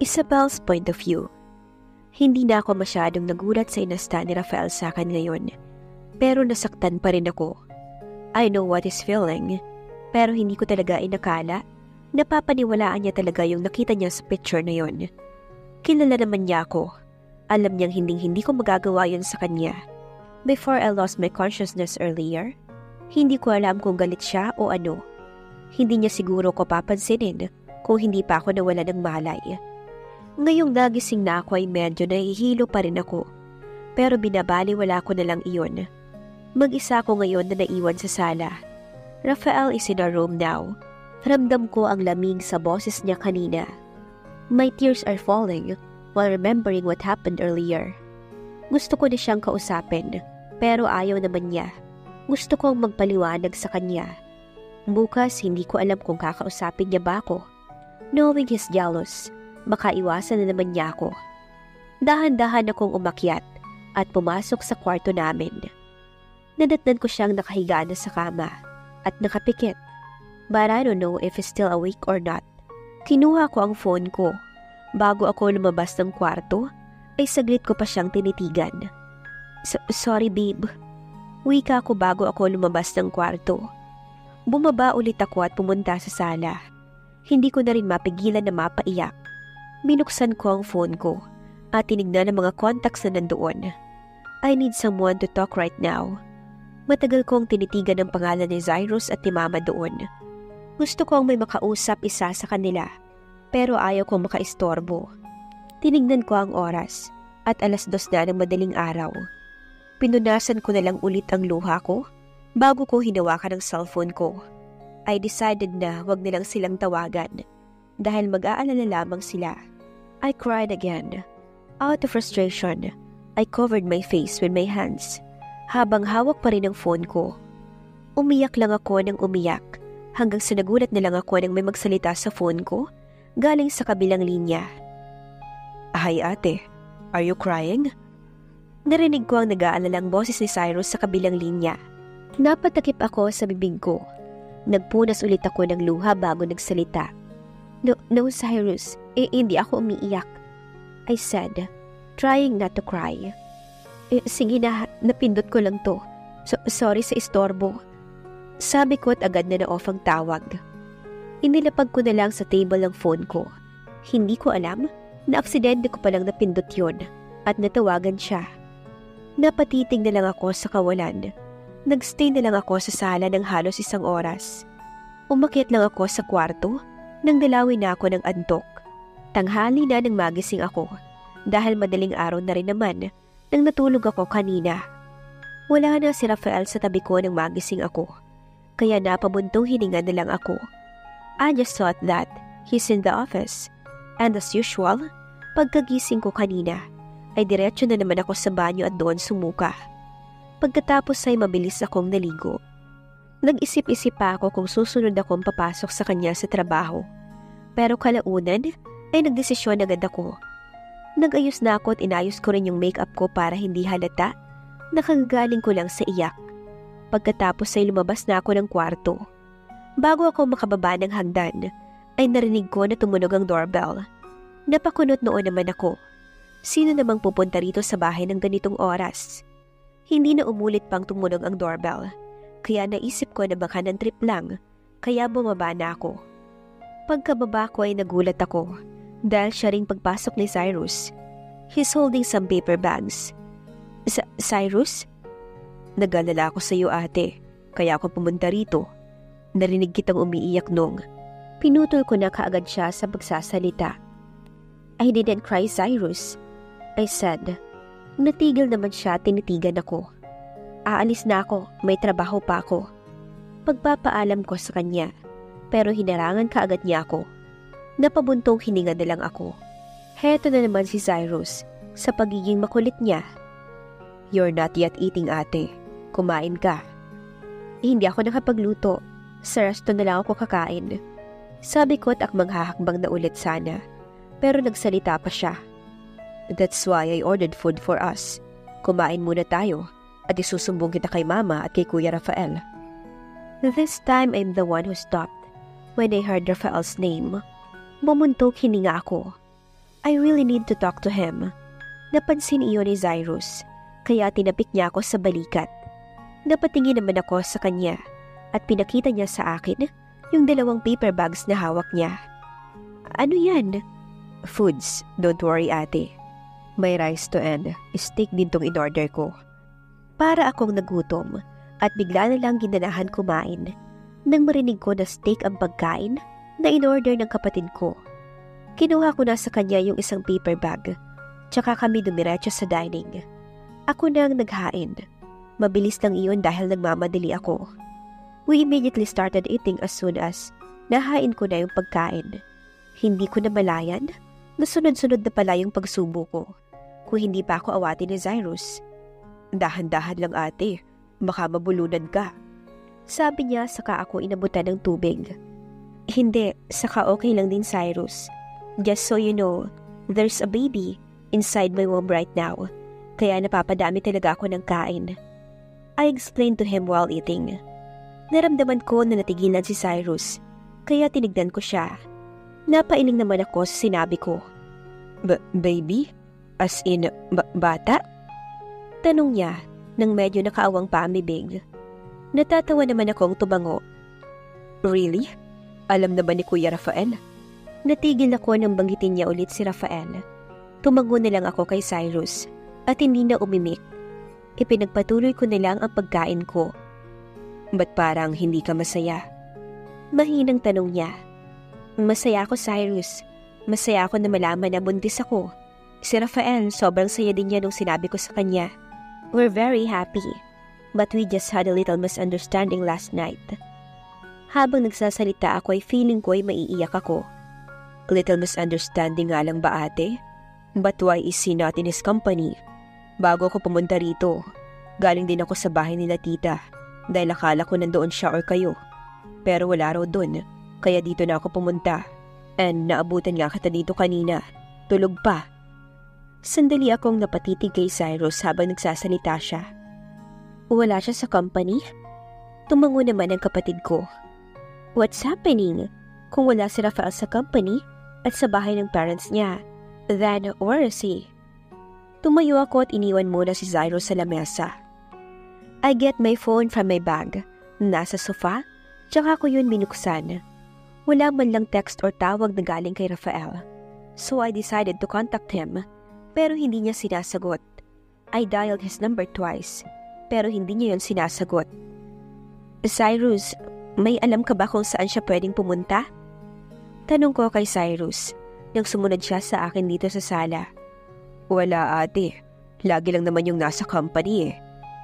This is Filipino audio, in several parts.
Isabel's point of view. Hindi na ako masyadong nagulat sa inasta ni Rafael sa akin ngayon, pero nasaktan pa rin ako. I know what he's feeling, pero hindi ko talaga inakala. Napapaniwalaan niya talaga yung nakita niya sa picture na yon. Kilala naman niya ako. Alam niyang hindi ko magagawa yun sa kanya. Before I lost my consciousness earlier, hindi ko alam kung galit siya o ano. Hindi niya siguro ko papansinin kung hindi pa ako nawala ng malay. Ngayong nagising na ako ay medyo nahihilo pa rin ako. Pero binabaliwala ko na lang iyon. Mag-isa ako ngayon na naiwan sa sala. Rafael is in our room now. Ramdam ko ang lamig sa boses niya kanina. My tears are falling while remembering what happened earlier. Gusto ko na siyang kausapin, pero ayaw naman niya. Gusto kong magpaliwanag sa kanya. Bukas hindi ko alam kung kakausapin niya ba ako. Knowing he's jealous, baka iwasan na naman niya ako. Dahan-dahan akong umakyat at pumasok sa kwarto namin. Nadatnan ko siyang nakahiga na sa kama at nakapikit. But I don't know if he's still awake or not. Kinuha ko ang phone ko. Bago ako lumabas ng kwarto, ay saglit ko pa siyang tinitigan. Sorry babe. Wika ko bago ako lumabas ng kwarto. Bumaba ulit ako at pumunta sa sala. Hindi ko na rin mapigilan na mapaiyak. Binuksan ko ang phone ko at tinignan ang mga contacts na nandoon. I need someone to talk right now. Matagal kong tinitigan ang pangalan ni Cyrus at ni Mama doon. Gusto kong may makausap isa sa kanila, pero ayaw kong makaistorbo. Tinignan ko ang oras at 2:00 na ng madaling araw. Pinunasan ko na lang ulit ang luha ko bago ko hinawakan ang cellphone ko. I decided na wag nilang silang tawagan dahil mag-aalala lamang sila. I cried again. Out of frustration, I covered my face with my hands habang hawak pa rin ang phone ko. Umiyak lang ako ng umiyak hanggang sa nagulat na lang ako nang may magsalita sa phone ko galing sa kabilang linya. Hi ate, are you crying? Narinig ko ang nag-aalalang boses ni Cyrus sa kabilang linya. Napatakip ako sa bibig ko. Nagpunas ulit ako ng luha bago nagsalita. No Cyrus, hindi ako umiiyak. I said, trying not to cry. Sige na, napindot ko lang to. Sorry sa istorbo. Sabi ko at agad na na-off ang tawag. Inilapag ko na lang sa table ang phone ko. Hindi ko alam na aksidente ko palang napindot yon at natawagan siya. Napatitig na lang ako sa kawalan. Nagstay na lang ako sa sala ng halos 1 oras. Umakyat lang ako sa kwarto nang dalawin na ako ng antok. Tanghali na nang magising ako dahil madaling araw na rin naman nang natulog ako kanina. Wala na si Rafael sa tabi ko nang magising ako. Kaya napabuntong hininga na lang ako. I just thought that he's in the office. And as usual, pagkagising ko kanina, ay diretso na naman ako sa banyo at doon sumuka. Pagkatapos ay mabilis akong naligo. Nag-isip-isip pa ako kung susunod akong papasok sa kanya sa trabaho. Pero kalaunan ay nagdesisyon agad ako. Nag-ayos na ako at inayos ko rin yung makeup ko para hindi halata. Nakagagaling ko lang sa iyak. Pagkatapos ay lumabas na ako ng kwarto. Bago ako makababa ng hagdan, ay narinig ko na tumunog ang doorbell. Napakunot noon naman ako. Sino namang pupunta rito sa bahay ng ganitong oras? Hindi na umulit pang tumunog ang doorbell. Kaya naisip ko na baka ng trip lang, kaya bumaba na ako. Pagkababa ko ay nagulat ako dahil siya ring pagpasok ni Cyrus. He's holding some paper bags. Cyrus? Nag-alala ako sa iyo ate, kaya ako pumunta rito. Narinig kitang umiiyak nung. Pinutol ko na kaagad siya sa pagsasalita. I didn't cry, Cyrus, I said. Natigil naman siya, tinitigan ako. Aalis na ako, may trabaho pa ako. Pagpapaalam ko sa kanya, pero hinarangan kaagad niya ako. Napabuntong hininga na lang ako. Heto na naman si Cyrus sa pagiging makulit niya. You're not yet eating ate. Kumain ka. Hindi ako nakapagluto. Sa resto na lang ako kakain. Sabi ko at akmang hahakbang na ulit sana. Pero nagsalita pa siya. That's why I ordered food for us. Kumain muna tayo at isusumbong kita kay Mama at kay Kuya Rafael. This time I'm the one who stopped when I heard Rafael's name. Bumuntok hininga ako. I really need to talk to him. Napansin iyon ni Cyrus, kaya tinapik niya ako sa balikat. Napatingin naman ako sa kanya at pinakita niya sa akin yung 2 paper bags na hawak niya. Ano yan? Foods, don't worry ate. May rice to and steak din tong in-order ko. Para akong nagutom at bigla na lang ginanahan kumain nang marinig ko na steak ang pagkain na in-order ng kapatid ko. Kinuha ko na sa kanya yung isang paper bag, tsaka kami dumiretso sa dining. Ako na ang naghain. Mabilis lang iyon dahil nagmamadali ako. We immediately started eating as soon as nahain ko na yung pagkain. Hindi ko na malayan na sunod-sunod na pala yung pagsubo ko. Kung hindi pa ako awatin ni Cyrus. Dahan-dahan lang ate, baka mabulunan ka. Sabi niya saka ako inabutan ng tubig. Hindi, saka okay lang din Cyrus. Just so you know, there's a baby inside my womb right now. Kaya napapadami talaga ako ng kain. I explained to him while eating. Naramdaman ko na natigilan si Cyrus, kaya tinignan ko siya. Napailing naman ako sa sinabi ko. Baby? As in, bata? Tanong niya nang medyo nakaawang pamibig. Natatawa naman akong tumango. Really? Alam na ba ni Kuya Rafael? Natigil ako nang banggitin niya ulit si Rafael. Tumango na lang ako kay Cyrus at hindi na umimik. Ipinagpatuloy ko na lang ang pagkain ko. Ba't parang hindi ka masaya? Mahinang tanong niya. Masaya ako Cyrus. Masaya ako na malaman na buntis ako. Si Rafael, sobrang saya din niya nung sinabi ko sa kanya. We're very happy. But we just had a little misunderstanding last night. Habang nagsasalita ako ay feeling ko ay maiiyak ako. Little misunderstanding nga lang ba ate? But why is he not in his company? Bago ako pumunta rito, galing din ako sa bahay nila tita dahil akala ko nandoon siya or kayo. Pero wala raw doon, kaya dito na ako pumunta. And naabutan nga kita dito kanina. Tulog pa. Sandali akong napatitig kay Cyrus habang nagsasalita siya. Wala siya sa company? Tumango naman ang kapatid ko. What's happening? Kung wala si Rafael sa company at sa bahay ng parents niya, then where is he? Tumayo ako at iniwan muna si Cyrus sa lamesa. I get my phone from my bag. Nasa sofa, tsaka ko yun binuksan. Wala man lang text or tawag na galing kay Rafael. So I decided to contact him, pero hindi niya sinasagot. I dialed his number twice, pero hindi niya yun sinasagot. Cyrus, may alam ka ba kung saan siya pwedeng pumunta? Tanong ko kay Cyrus, nang sumunod siya sa akin dito sa sala. Wala ate, lagi lang naman yung nasa company eh.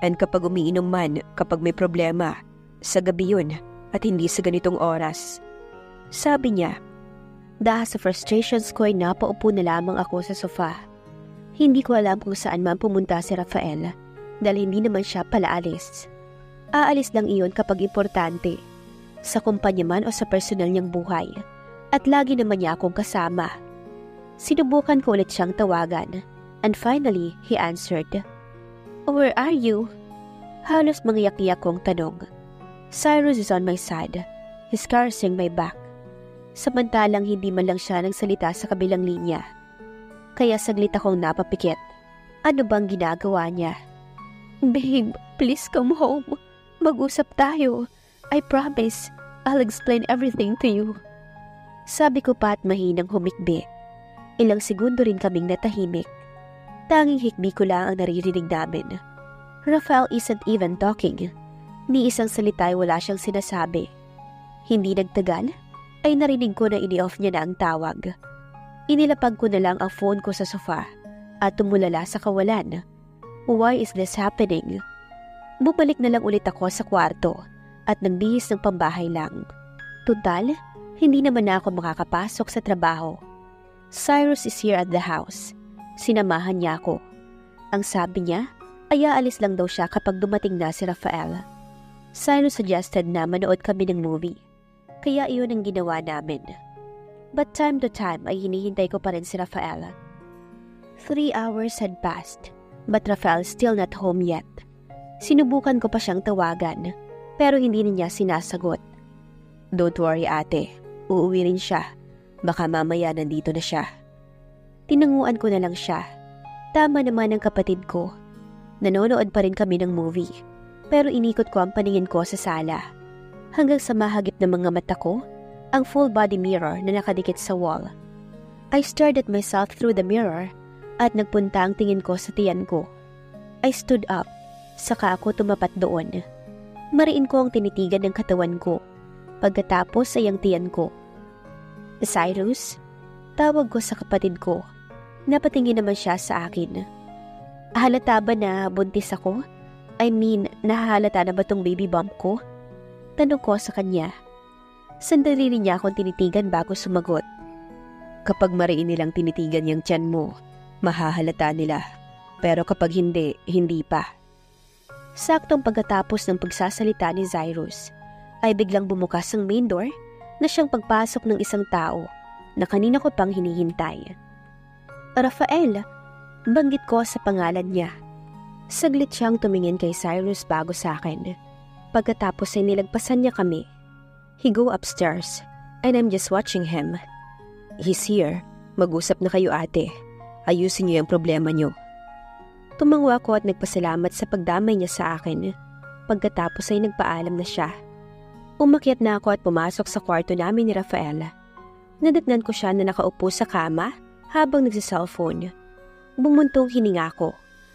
And kapag umiinom man, kapag may problema, sa gabi yun at hindi sa ganitong oras. Sabi niya, dahil sa frustrations ko ay napaupo na lamang ako sa sofa. Hindi ko alam kung saan man pumunta si Rafael dahil hindi naman siya palaalis. Aalis lang iyon kapag importante, sa kumpanya man o sa personal niyang buhay, at lagi naman niya akong kasama. Sinubukan ko ulit siyang tawagan, and finally, he answered. Where are you? Halos mangiyak-iyak kong tanong. Cyrus is on my side. He's caressing my back. Samantalang hindi man lang siya nagsalita sa kabilang linya. Kaya saglit akong napapikit. Ano bang ginagawa niya? Babe, please come home. Mag-usap tayo. I promise, I'll explain everything to you. Sabi ko pa at mahinang humikbi. Ilang segundo rin kaming natahimik. Tanging hikbi ko lang ang naririnig namin. Rafael isn't even talking. Ni isang salita ay wala siyang sinasabi. Hindi nagtagal, ay narinig ko na ini-off niya na ang tawag. Inilapag ko na lang ang phone ko sa sofa at tumulala sa kawalan. Why is this happening? Bumalik na lang ulit ako sa kwarto at nagbihis ng pambahay lang. Tutal, hindi naman na ako makakapasok sa trabaho. Cyrus is here at the house. Sinamahan niya ako. Ang sabi niya, ay aalis lang daw siya kapag dumating na si Rafael. Cyrus suggested na manood kami ng movie. Kaya iyon ang ginawa namin. But time to time ay hinihintay ko pa rin si Rafael. 3 hours had passed, but Rafael still not home yet. Sinubukan ko pa siyang tawagan, pero hindi niya sinasagot. Don't worry ate, uuwi rin siya. Baka mamaya nandito na siya. Tinanguan ko na lang siya. Tama naman ang kapatid ko. Nanonood pa rin kami ng movie. Pero inikot ko ang paningin ko sa sala. Hanggang sa mahagip ng mga mata ko, ang full body mirror na nakadikit sa wall. I stared at myself through the mirror at nagpunta ang tingin ko sa tiyan ko. I stood up, saka ako tumapat doon. Mariin ko ang tinitigan ng katawan ko. Pagkatapos ay ang tiyan ko. Cyrus? Tawag ko sa kapatid ko. Napatingin naman siya sa akin. Halata ba na buntis ako? I mean, nahahalata na ba tong baby bump ko? Tanong ko sa kanya. Sandali rin niya akong tinitigan bago sumagot. Kapag mariin nilang tinitigan yung tiyan mo, mahahalata nila. Pero kapag hindi, hindi pa. Saktong pagkatapos ng pagsasalita ni Cyrus, ay biglang bumukas ang main door na siyang pagpasok ng isang tao na kanina ko pang hinihintay. Rafael, banggit ko sa pangalan niya. Saglit siyang tumingin kay Cyrus bago sa akin. Pagkatapos ay nilagpasan niya kami. He go upstairs and I'm just watching him. He's here. Mag-usap na kayo ate. Ayusin niyo yung problema niyo. Tumangwa ko at nagpasalamat sa pagdamay niya sa akin. Pagkatapos ay nagpaalam na siya. Umakyat na ako at pumasok sa kwarto namin ni Rafael. Nadatnan ko siya na nakaupo sa kama habang nagsiselfone. Bumuntong hininga ko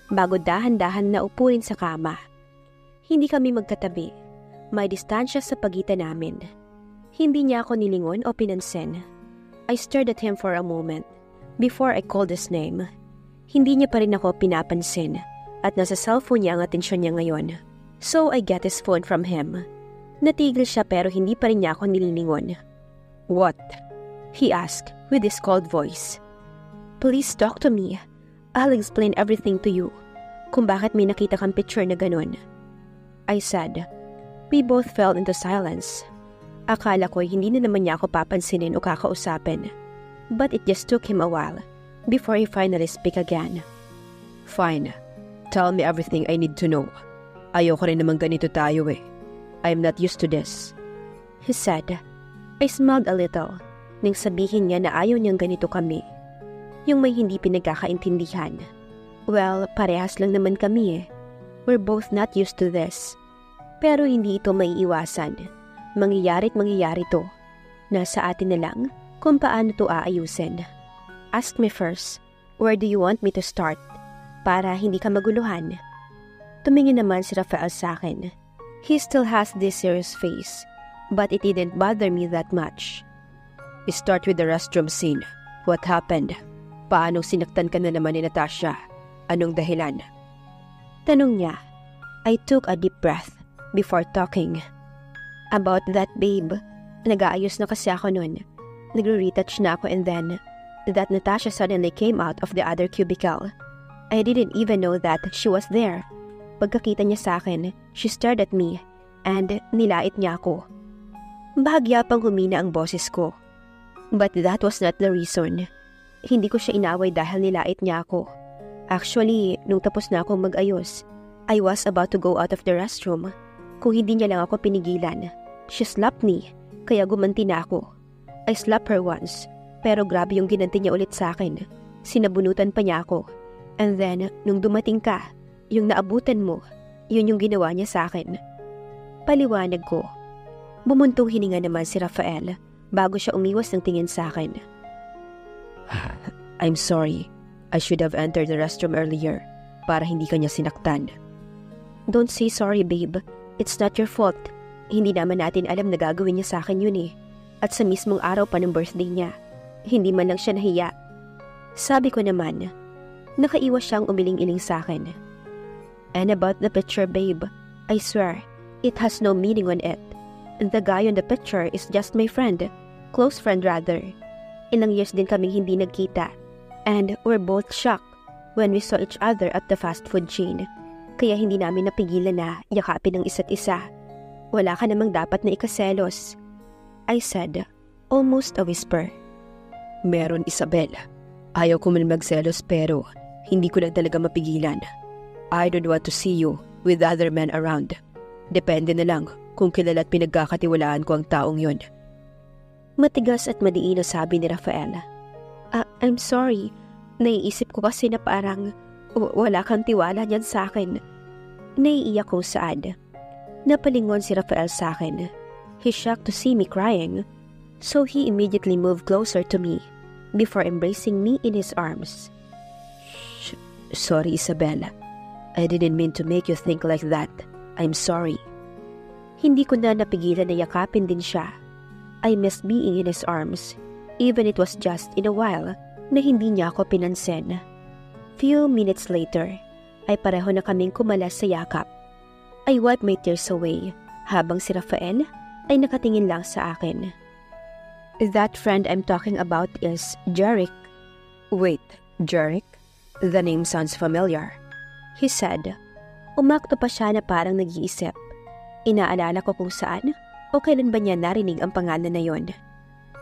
bago dahan-dahan na upo rin sa kama. Hindi kami magkatabi. May distansya sa pagitan namin. Hindi niya ako nilingon o pinansin. I stared at him for a moment before I called his name. Hindi niya pa rin ako pinapansin at nasa cellphone niya ang atensyon niya ngayon. So I get his phone from him. Natigil siya pero hindi pa rin niya ako nililingon. What? He asked with his cold voice. Please talk to me. I'll explain everything to you. Kung bakit may nakita kang picture na ganun. I said. We both fell into silence. Akala ko hindi na naman niya ako papansinin o kakausapin. But it just took him a while before he finally speak again. Fine. Tell me everything I need to know. Ayoko rin naman ganito tayo eh. I'm not used to this. He said. I smiled a little nang sabihin niya na ayaw niyang ganito kami. Yung may hindi pinagkakaintindihan. Well, parehas lang naman kami eh. We're both not used to this. Pero hindi ito maiiwasan. Mangyayari't mangyayari to. Nasa atin na lang kung paano to aayusin. Ask me first, where do you want me to start? Para hindi ka maguluhan. Tumingin naman si Rafael sa akin. He still has this serious face, but it didn't bother me that much. Start with the restroom scene. What happened? Paano sinaktan ka na naman ni Natasha? Anong dahilan? Tanong niya. I took a deep breath before talking. About that, babe. Nag-aayos na kasi ako nun. Nagre-retouch na ako and then that Natasha suddenly came out of the other cubicle. I didn't even know that she was there. Pagkakita niya sa akin, she stared at me and nilait niya ako. Bahagya pang humina ang boses ko. But that was not the reason. Hindi ko siya inaway dahil nilait niya ako. Actually, nung tapos na akong mag-ayos, I was about to go out of the restroom. Kung hindi niya lang ako pinigilan. She slapped me, kaya gumanti na ako. I slapped her once, pero grabe yung ginanti niya ulit sa akin. Sinabunutan pa niya ako. And then, nung dumating ka, yung naabutan mo, yun yung ginawa niya sa akin. Paliwanag ko. Bumuntong hininga naman si Rafael bago siya umiwas ng tingin sa akin. I'm sorry. I should have entered the restroom earlier para hindi ka niya sinaktan. Don't say sorry, babe. It's not your fault. Hindi naman natin alam na gagawin niya sa akin yun eh. At sa mismong araw pa ng birthday niya. Hindi man lang siya nahiya. Sabi ko naman, nakaiwas siyang umiling-iling sa akin. And about the picture, babe, I swear, it has no meaning on it. The guy on the picture is just my friend. Close friend rather. Ilang years din kaming hindi nagkita. And we're both shocked when we saw each other at the fast food chain. Kaya hindi namin napigilan na yakapin ang isa't isa. Wala ka namang dapat na ikaselos. I said, almost a whisper. Meron, Isabel. Ayaw ko man magselos pero hindi ko lang talaga mapigilan. I don't want to see you with other men around. Depende na lang kung kilala at pinagkakatiwalaan ko ang taong yon. Matigas at madiin na sabi ni Rafael. I'm sorry. Naiisip ko kasi na parang wala kang tiwala niyan sa akin. Naiiyak kong saad. Napalingon si Rafael sa akin. He's shocked to see me crying. So he immediately moved closer to me before embracing me in his arms. Sorry, Isabella. I didn't mean to make you think like that. I'm sorry. Hindi ko na napigilan na yakapin din siya. I missed being in his arms, even it was just in a while na hindi niya ako pinansin. Few minutes later, ay pareho na kaming kumalas sa yakap. I wiped my tears away, habang si Rafael ay nakatingin lang sa akin. That friend I'm talking about is Jeric. Wait, Jeric? The name sounds familiar. He said. Umakto pa siya na parang nag-iisip. Inaalala ko kung saan o kailan ba niya narinig ang pangalan na yon.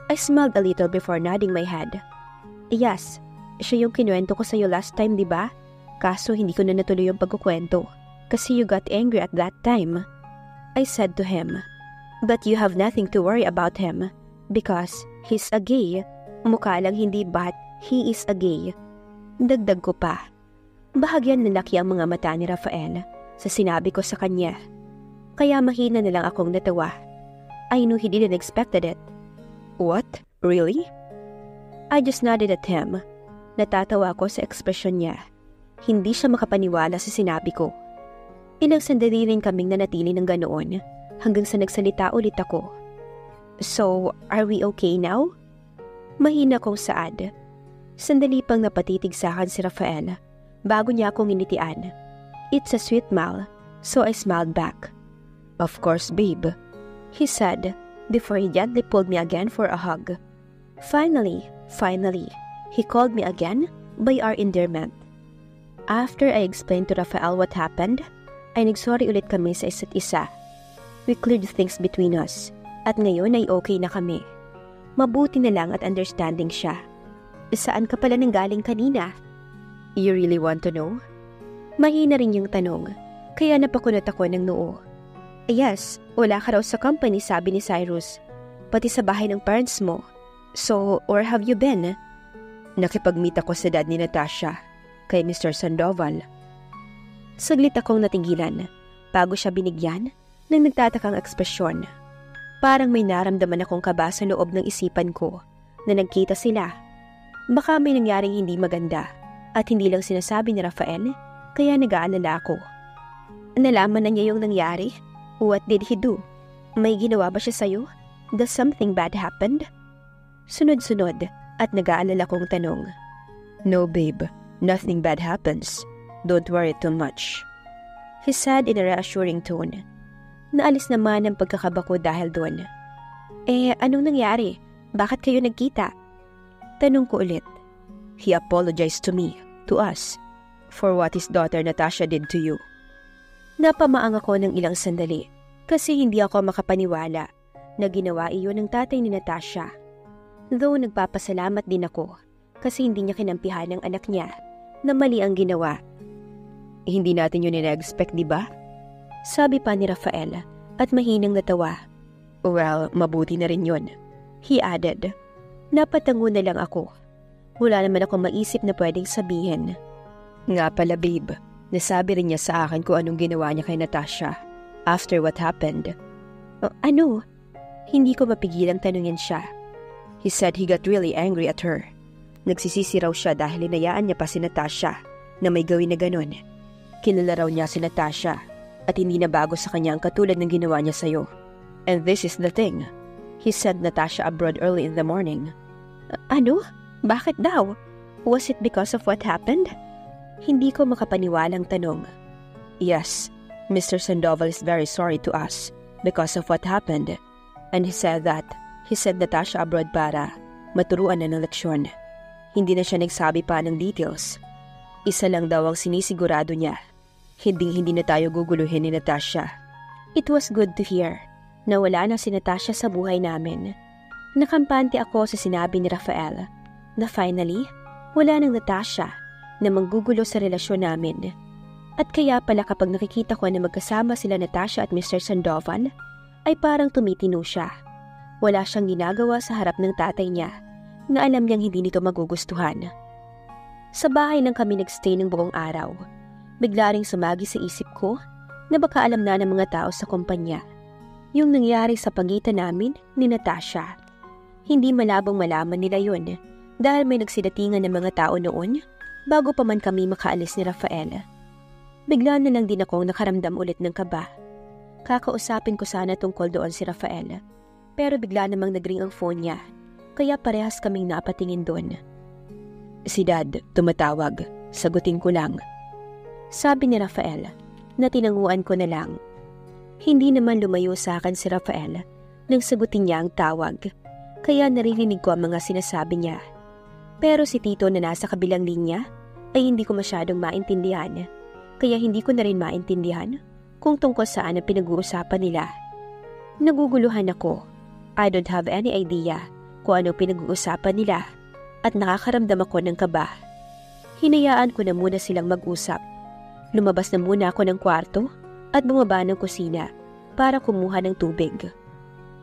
I smiled a little before nodding my head. Yes, siya yung kinuwento ko sa'yo last time, di ba? Kaso hindi ko na natuloy yung pagkukwento kasi you got angry at that time. I said to him, but you have nothing to worry about him because he's a gay. Mukha lang hindi but he is a gay. Dagdag ko pa. Bahagyan lalaki ang mga mata ni Rafael sa sinabi ko sa kanya. Kaya mahina na lang akong natawa. I knew he didn't expected it. What? Really? I just nodded at him. Natatawa ko sa ekspresyon niya. Hindi siya makapaniwala sa sinabi ko. Ilang sandali rin kaming nanatili ng ganoon hanggang sa nagsalita ulit ako. So, are we okay now? Mahina kong saad. Sandali pang napatitig sa akin si Rafael bago niya akong initian. It's a sweet smile, so I smiled back. Of course, babe, he said before he gently pulled me again for a hug. Finally, he called me again by our endearment. After I explained to Rafael what happened, ay nagsorry ulit kami sa isa't isa. We cleared things between us at ngayon ay okay na kami. Mabuti na lang at understanding siya. Saan ka pala nanggaling kanina? You really want to know? Mahina rin yung tanong, kaya napakunot ako ng noo. Yes, wala ka raw sa company, sabi ni Cyrus. Pati sa bahay ng parents mo. So, where have you been? Nakipag-meet ako sa dad ni Natasha, kay Mr. Sandoval. Saglit akong natigilan, bago siya binigyan ng nagtatakang ekspresyon. Parang may naramdaman akong kaba sa loob ng isipan ko na nagkita sila. Baka may nangyaring hindi maganda at hindi lang sinasabi ni Rafael, kaya nag-aalala ako. Nalaman na niya yung nangyari? What did he do? May ginawa ba siya sa'yo? Does something bad happened? Sunod-sunod at nag-aalala kong tanong. No babe, nothing bad happens. Don't worry too much. He said in a reassuring tone. Naalis naman ang pagkakaba ko dahil doon. Anong nangyari? Bakit kayo nagkita? Tanong ko ulit. He apologized to me, to us, for what his daughter Natasha did to you. Napamaang ako ng ilang sandali kasi hindi ako makapaniwala na ginawa iyon ng tatay ni Natasha. Though nagpapasalamat din ako kasi hindi niya kinampihan ng anak niya na mali ang ginawa. Hindi natin yun ina-expect, di ba? Sabi pa ni Rafael at mahinang natawa. Well, mabuti na rin yun, he added. Napatango na lang ako. Wala naman akong maisip na pwedeng sabihin. Nga pala babe, nasabi rin niya sa akin kung anong ginawa niya kay Natasha after what happened. Ano? Hindi ko mapigilang tanungin siya. He said he got really angry at her. Nagsisisi raw siya dahil inayaan niya pa si Natasha na may gawin na ganun. Kilala raw niya si Natasha at hindi na bago sa kanya ang katulad ng ginawa niya sa'yo. And this is the thing. He sent Natasha abroad early in the morning. Ano? Bakit daw? Was it because of what happened? Hindi ko makapaniwalang tanong. Yes, Mr. Sandoval is very sorry to us because of what happened. And he said he sent Natasha abroad para maturuan na ng leksyon. Hindi na siya nagsabi pa ng details. Isa lang daw ang sinisigurado niya. Hindi na tayo guguluhin ni Natasha. It was good to hear na wala na si Natasha sa buhay namin. Nakampante ako sa sinabi ni Rafael na finally, wala nang Natasha na manggugulo sa relasyon namin. At kaya pala kapag nakikita ko na magkasama sila Natasha at Mr. Sandoval, ay parang tumitino siya. Wala siyang ginagawa sa harap ng tatay niya na alam niyang hindi nito magugustuhan. Sa bahay nang kami nagstay ng buong araw. Bigla ring sumagi sa isip ko na baka alam na ng mga tao sa kumpanya yung nangyari sa pagitan namin ni Natasha. Hindi malabong malaman nila yun dahil may nagsidatingan ng mga tao noon bago pa man kami makaalis ni Rafael. Bigla na lang din akong nakaramdam ulit ng kaba. Kakausapin ko sana tungkol doon si Rafael pero bigla namang nagring ang phone niya kaya parehas kaming napatingin doon. Si Dad, tumatawag. Sagutin ko lang. Sabi ni Rafael na tinanguan ko na lang. Hindi naman lumayo sa akin si Rafael nang sagutin niya ang tawag. Kaya naririnig ko ang mga sinasabi niya. Pero si Tito na nasa kabilang linya ay hindi ko masyadong maintindihan. Kaya hindi ko na rin maintindihan kung tungkol saan ang pinag-uusapan nila. Naguguluhan ako. I don't have any idea kung ano pinag-uusapan nila at nakakaramdam ako ng kaba. Hinayaan ko na muna silang mag-usap. Lumabas na muna ako ng kwarto at bumaba ng kusina para kumuha ng tubig.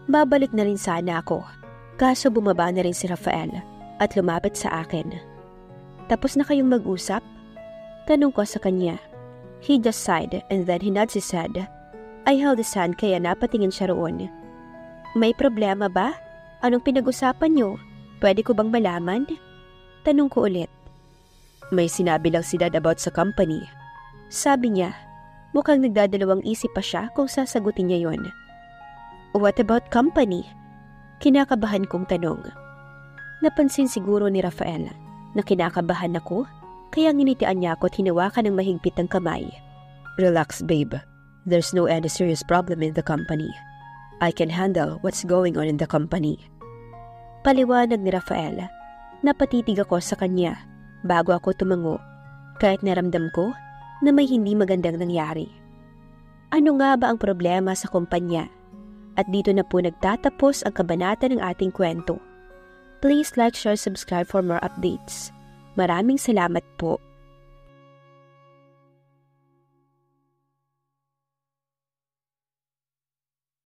Babalik na rin sana ako, kaso bumaba na rin si Rafael at lumapit sa akin. Tapos na kayong mag-usap? Tanong ko sa kanya. He just sighed and then he nods his head. I held his hand kaya napatingin siya roon. May problema ba? Anong pinag-usapan niyo? Pwede ko bang malaman? Tanong ko ulit. May sinabi lang si Dad about sa company. Sabi niya, mukhang nagdadalawang isip pa siya kung sasagutin niya yon. What about company? Kinakabahan kong tanong. Napansin siguro ni Rafael na kinakabahan ako, kaya nginitian niya ako at hinawakan ng mahigpit ang kamay. Relax, babe. There's no any serious problem in the company. I can handle what's going on in the company. Paliwanag ni Rafael. Napatitig ako sa kanya bago ako tumango kahit naramdam ko na may hindi magandang nangyari. Ano nga ba ang problema sa kumpanya? At dito na po nagtatapos ang kabanata ng ating kwento. Please like, share, subscribe for more updates. Maraming salamat po.